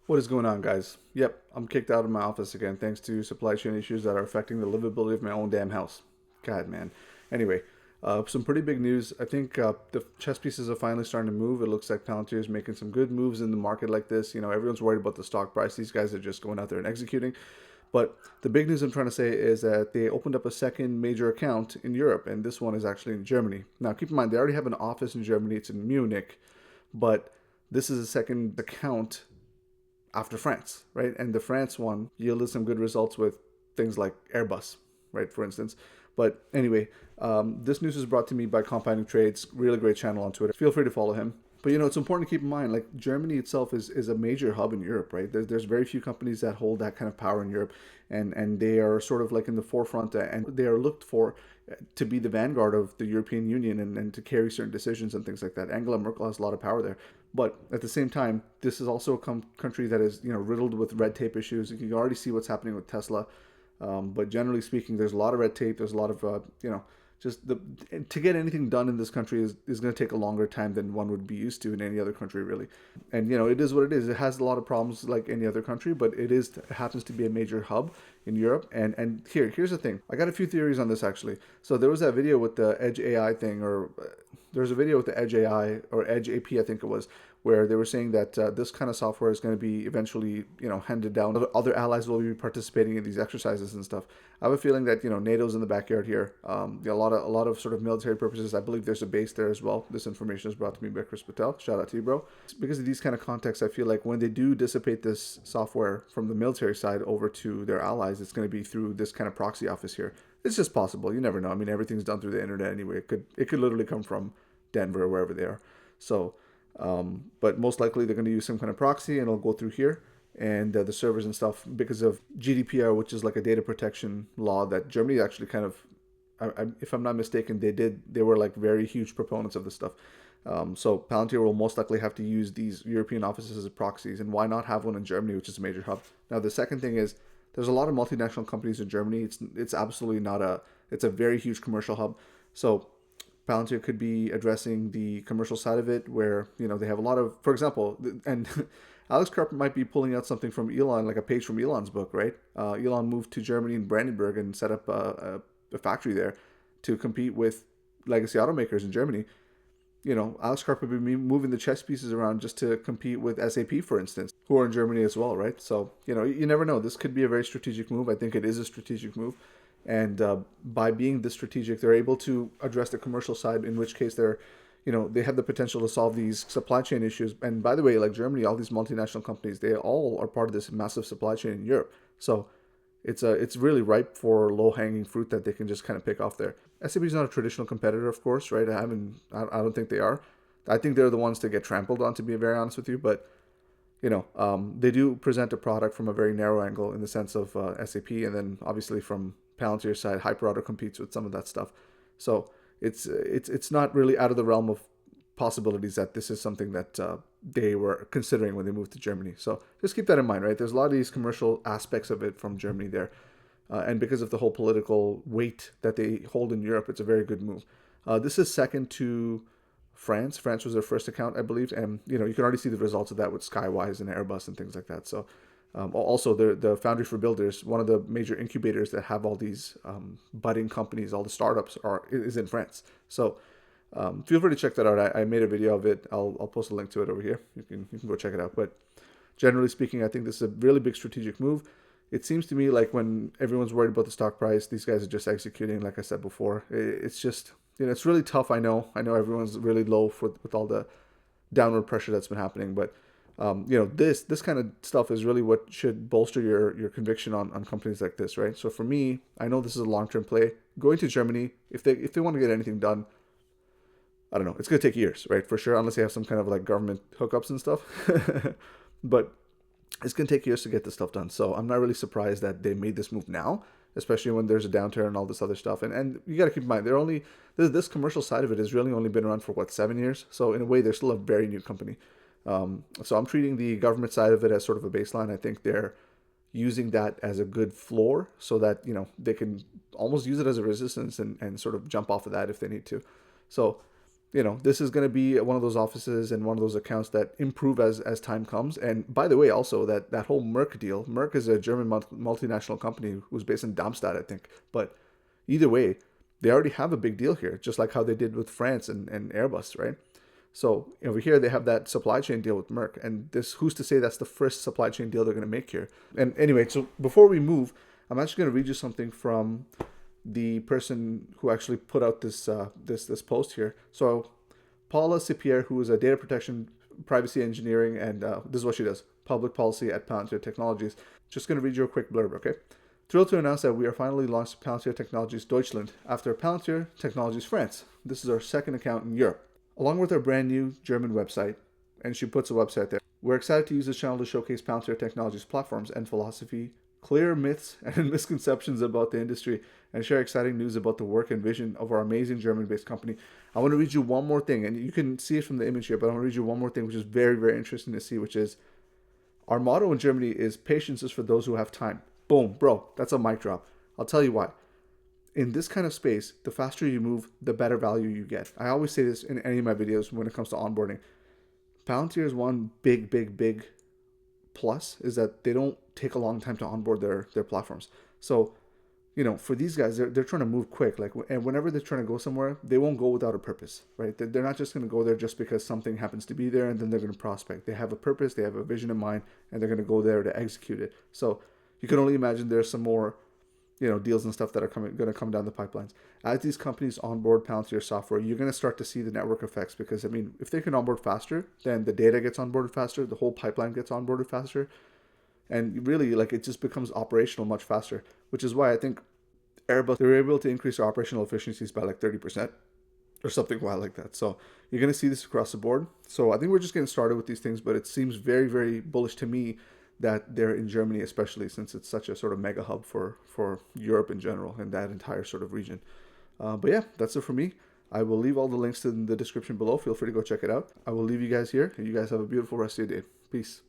What is going on, guys? Yep, I'm kicked out of my office again thanks to supply chain issues that are affecting the livability of my own damn house. God, man. Anyway, some pretty big news. I think the chess pieces are finally starting to move. It looks like Palantir is making some good moves in the market like this. You know, everyone's worried about the stock price. These guys are just going out there and executing. But the big news I'm trying to say is that they opened up a second major account in Europe, and this one is actually in Germany. Now, keep in mind, they already have an office in Germany. It's in Munich, but this is a second account after France, right? And the France one yielded some good results with things like Airbus, right, for instance. But anyway, this news was brought to me by Compounding Trades, really great channel on Twitter. Feel free to follow him. But you know, it's important to keep in mind, like Germany itself is a major hub in Europe, right? There's very few companies that hold that kind of power in Europe, and they are sort of like in the forefront, and they are looked for to be the vanguard of the European Union and to carry certain decisions and things like that. Angela Merkel has a lot of power there, but at the same time, this is also a country that is riddled with red tape issues. You can already see what's happening with Tesla, but generally speaking, there's a lot of red tape. There's a lot of just to get anything done in this country is going to take a longer time than one would be used to in any other country, really. And it is what it is. It has a lot of problems like any other country, but it happens to be a major hub in Europe. And here's the thing. I got a few theories on this actually. So there was that video with the Edge AI thing, or there was a video with the Edge AI or Edge AP, I think it was, where they were saying that this kind of software is going to be eventually, handed down. Other allies will be participating in these exercises and stuff. I have a feeling that NATO's in the backyard here. A lot of sort of military purposes. I believe there's a base there as well. This information is brought to me by Chris Patel. Shout out to you, bro. Because of these kind of contexts, I feel like when they do dissipate this software from the military side over to their allies, it's going to be through this kind of proxy office here. It's just possible. You never know. I mean, everything's done through the internet anyway. It could literally come from Denver or wherever they are. So. But most likely they're going to use some kind of proxy and it'll go through here and the servers and stuff because of GDPR, which is like a data protection law that Germany actually kind of, if I'm not mistaken, they were like very huge proponents of this stuff. So Palantir will most likely have to use these European offices as proxies, and why not have one in Germany, which is a major hub. Now, the second thing is there's a lot of multinational companies in Germany. It's absolutely not it's a very huge commercial hub. So Palantir could be addressing the commercial side of it where, they have a lot of, for example, and Alex Karp might be pulling out something from Elon, like a page from Elon's book, right? Elon moved to Germany and Brandenburg and set up a factory there to compete with legacy automakers in Germany. Alex Karp would be moving the chess pieces around just to compete with SAP, for instance, who are in Germany as well, right? So, you never know. This could be a very strategic move. I think it is a strategic move. And by being this strategic, they're able to address the commercial side, in which case they have the potential to solve these supply chain issues. And by the way, like Germany, all these multinational companies, they all are part of this massive supply chain in Europe. So it's really ripe for low-hanging fruit that they can just kind of pick off there. SAP is not a traditional competitor, of course, right? I don't think they are. I think they're the ones to get trampled on, to be very honest with you. But they do present a product from a very narrow angle in the sense of SAP, and then obviously from Palantir's side, HyperAuto competes with some of that stuff. So it's not really out of the realm of possibilities that this is something that they were considering when they moved to Germany. So just keep that in mind, right? There's a lot of these commercial aspects of it from Germany there. And because of the whole political weight that they hold in Europe, it's a very good move. This is second to France. France was their first account, I believe. And, you can already see the results of that with Skywise and Airbus and things like that. So also, the Foundry for Builders, one of the major incubators that have all these budding companies, all the startups is in France. So feel free to check that out. I made a video of it. I'll post a link to it over here. You can go check it out. But generally speaking, I think this is a really big strategic move. It seems to me like when everyone's worried about the stock price, these guys are just executing, like I said before. It's just, it's really tough. I know everyone's really low with all the downward pressure that's been happening, but this kind of stuff is really what should bolster your conviction on companies like this, right? So for me, I know this is a long-term play. Going to Germany, if they want to get anything done, I don't know, it's going to take years, right? For sure, unless they have some kind of like government hookups and stuff. But it's going to take years to get this stuff done. So I'm not really surprised that they made this move now, especially when there's a downturn and all this other stuff. And you got to keep in mind, this commercial side of it has really only been around for 7 years. So in a way, they're still a very new company. So I'm treating the government side of it as sort of a baseline. I think they're using that as a good floor so that, they can almost use it as a resistance and sort of jump off of that if they need to. So this is going to be one of those offices and one of those accounts that improve as time comes. And by the way, also that whole Merck deal, Merck is a German multinational company who's based in Darmstadt, I think. But either way, they already have a big deal here, just like how they did with France and Airbus, right? So over here they have that supply chain deal with Merck, and this who's to say that's the first supply chain deal they're going to make here. And anyway, so before we move, I'm actually going to read you something from the person who actually put out this post here. So Paula Cipierre, who is a data protection, privacy engineering, and this is what she does: public policy at Palantir Technologies. Just going to read you a quick blurb, okay? Thrilled to announce that we are finally launched Palantir Technologies Deutschland after Palantir Technologies France. This is our second account in Europe, along with our brand new German website, and she puts a website there. We're excited to use this channel to showcase Palantir Technologies platforms and philosophy, clear myths and misconceptions about the industry, and share exciting news about the work and vision of our amazing German-based company. I want to read you one more thing, and you can see it from the image here, but I want to read you one more thing, which is very, very interesting to see, which is our motto in Germany is patience is for those who have time. Boom, bro, that's a mic drop. I'll tell you why. In this kind of space, the faster you move, the better value you get. I always say this in any of my videos when it comes to onboarding. Palantir's one big plus is that they don't take a long time to onboard their platforms. So, for these guys, they're trying to move quick. And whenever they're trying to go somewhere, they won't go without a purpose, right? They're not just going to go there just because something happens to be there and then they're going to prospect. They have a purpose, they have a vision in mind, and they're going to go there to execute it. So you can only imagine there's some more deals and stuff that are going to come down the pipelines. As these companies onboard Palantir software, you're going to start to see the network effects, because if they can onboard faster, then the data gets onboarded faster, the whole pipeline gets onboarded faster, and really it just becomes operational much faster. Which is why I think Airbus, they were able to increase their operational efficiencies by 30% or something wild like that. So you're going to see this across the board. So I think we're just getting started with these things, but it seems very, very bullish to me that they're in Germany, especially since it's such a sort of mega hub for Europe in general and that entire sort of region. But yeah, that's it for me. I will leave all the links in the description below. Feel free to go check it out. I will leave you guys here, and you guys have a beautiful rest of your day. Peace.